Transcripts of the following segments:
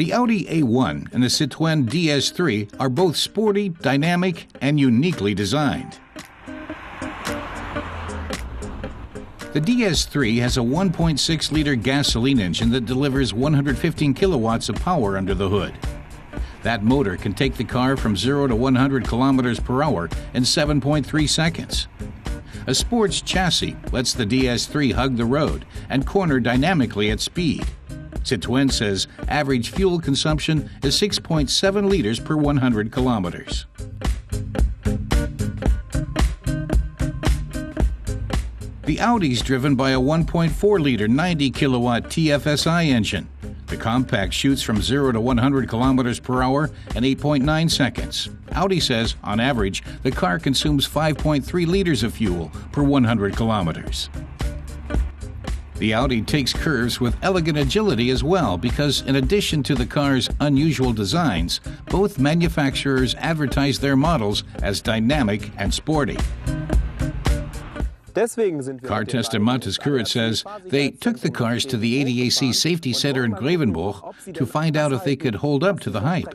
The Audi A1 and the Citroën DS3 are both sporty, dynamic, and uniquely designed. The DS3 has a 1.6-liter gasoline engine that delivers 115 kilowatts of power under the hood. That motor can take the car from 0 to 100 kilometers per hour in 7.3 seconds. A sports chassis lets the DS3 hug the road and corner dynamically at speed. Citroën says average fuel consumption is 6.7 liters per 100 kilometers. The Audi's driven by a 1.4-liter 90-kilowatt TFSI engine. The compact shoots from 0 to 100 kilometers per hour in 8.9 seconds. Audi says, on average, the car consumes 5.3 liters of fuel per 100 kilometers. The Audi takes curves with elegant agility as well because, in addition to the car's unusual designs, both manufacturers advertise their models as dynamic and sporty. Car tester Mattes Kuret says they took the cars to the ADAC Safety Center in Grevenbroich to find out if they could hold up to the hype.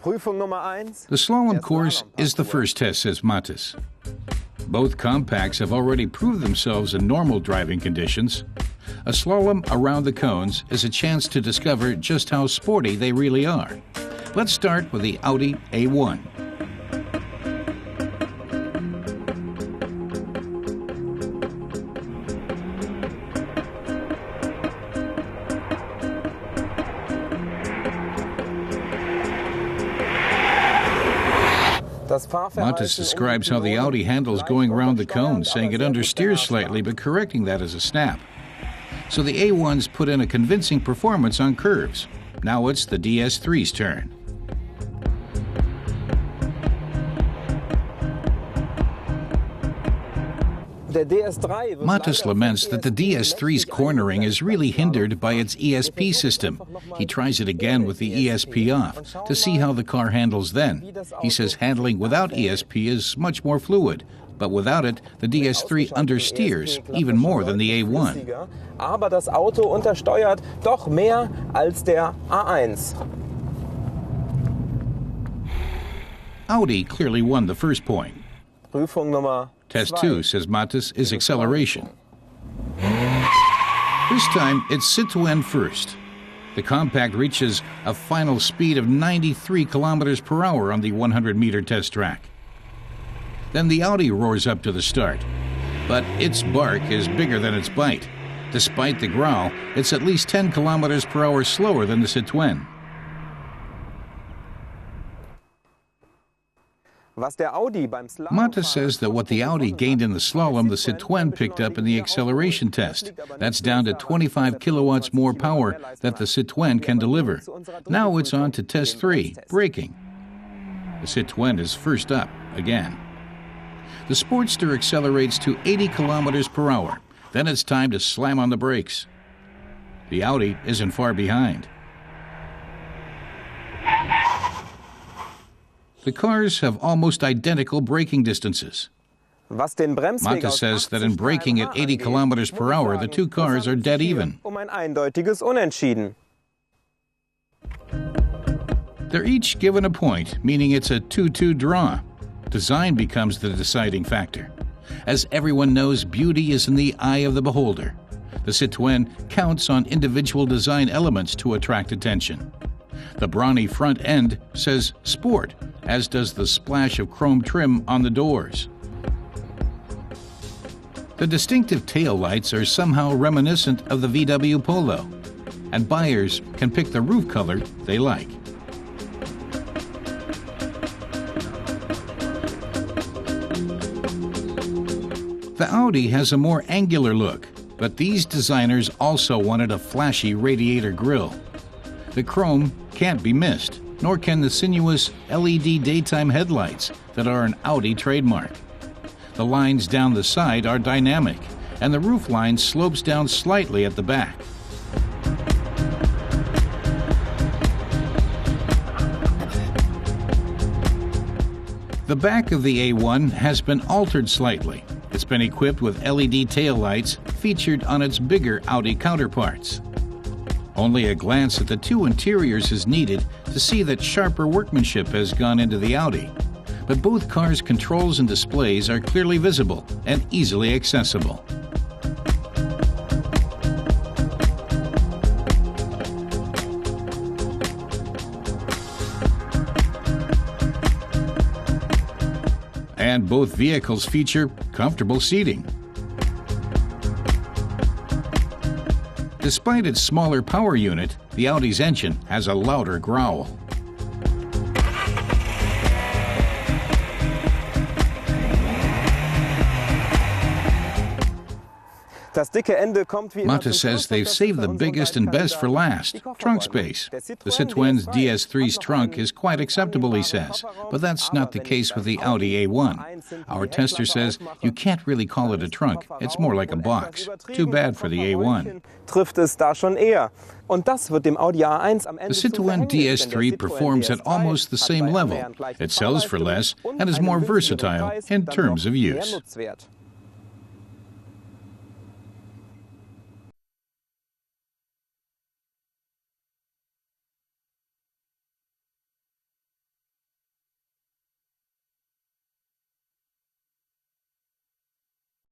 The slalom course is the first test, says Mattes. Both compacts have already proved themselves in normal driving conditions. A slalom around the cones is a chance to discover just how sporty they really are. Let's start with the Audi A1. Mattes describes how the Audi handles going around the cone, saying it understeers slightly but correcting that as a snap. So the A1's put in a convincing performance on curves. Now it's the DS3's turn. Mattes laments that the DS3's cornering is really hindered by its ESP system. He tries it again with the ESP off to see how the car handles then. He says handling without ESP is much more fluid, but without it, the DS3 understeers even more than the A1. Aber das Auto untersteuert doch mehr als der A1. Audi clearly won the first point. Test 2, says Mattes, is acceleration. This time, it's Citroën first. The compact reaches a final speed of 93 kilometers per hour on the 100-meter test track. Then the Audi roars up to the start. But its bark is bigger than its bite. Despite the growl, it's at least 10 kilometers per hour slower than the Citroën. Mattes says that what the Audi gained in the slalom, the Citroën picked up in the acceleration test. That's down to 25 kilowatts more power that the Citroën can deliver. Now it's on to test 3, braking. The Citroën is first up again. The Sportster accelerates to 80 kilometers per hour. Then it's time to slam on the brakes. The Audi isn't far behind. The cars have almost identical braking distances. Mattes says that in braking at 80 kilometers per hour, the two cars are dead even. They're each given a point, meaning it's a 2-2 draw. Design becomes the deciding factor. As everyone knows, beauty is in the eye of the beholder. The Citroën counts on individual design elements to attract attention. The brawny front end says sport, as does the splash of chrome trim on the doors. The distinctive tail lights are somehow reminiscent of the VW Polo, and buyers can pick the roof color they like. The Audi has a more angular look, but these designers also wanted a flashy radiator grille. The chrome can't be missed, nor can the sinuous LED daytime headlights that are an Audi trademark. The lines down the side are dynamic, and the roof line slopes down slightly at the back. The back of the A1 has been altered slightly. It's been equipped with LED taillights, featured on its bigger Audi counterparts. Only a glance at the two interiors is needed to see that sharper workmanship has gone into the Audi. But both cars' controls and displays are clearly visible and easily accessible. And both vehicles feature comfortable seating. Despite its smaller power unit, the Audi's engine has a louder growl. Mata says they've saved the biggest and best for last, trunk space. The Citroën DS3's trunk is quite acceptable, he says, but that's not the case with the Audi A1. Our tester says you can't really call it a trunk, it's more like a box. Too bad for the A1. The Citroën DS3 performs at almost the same level. It sells for less and is more versatile in terms of use.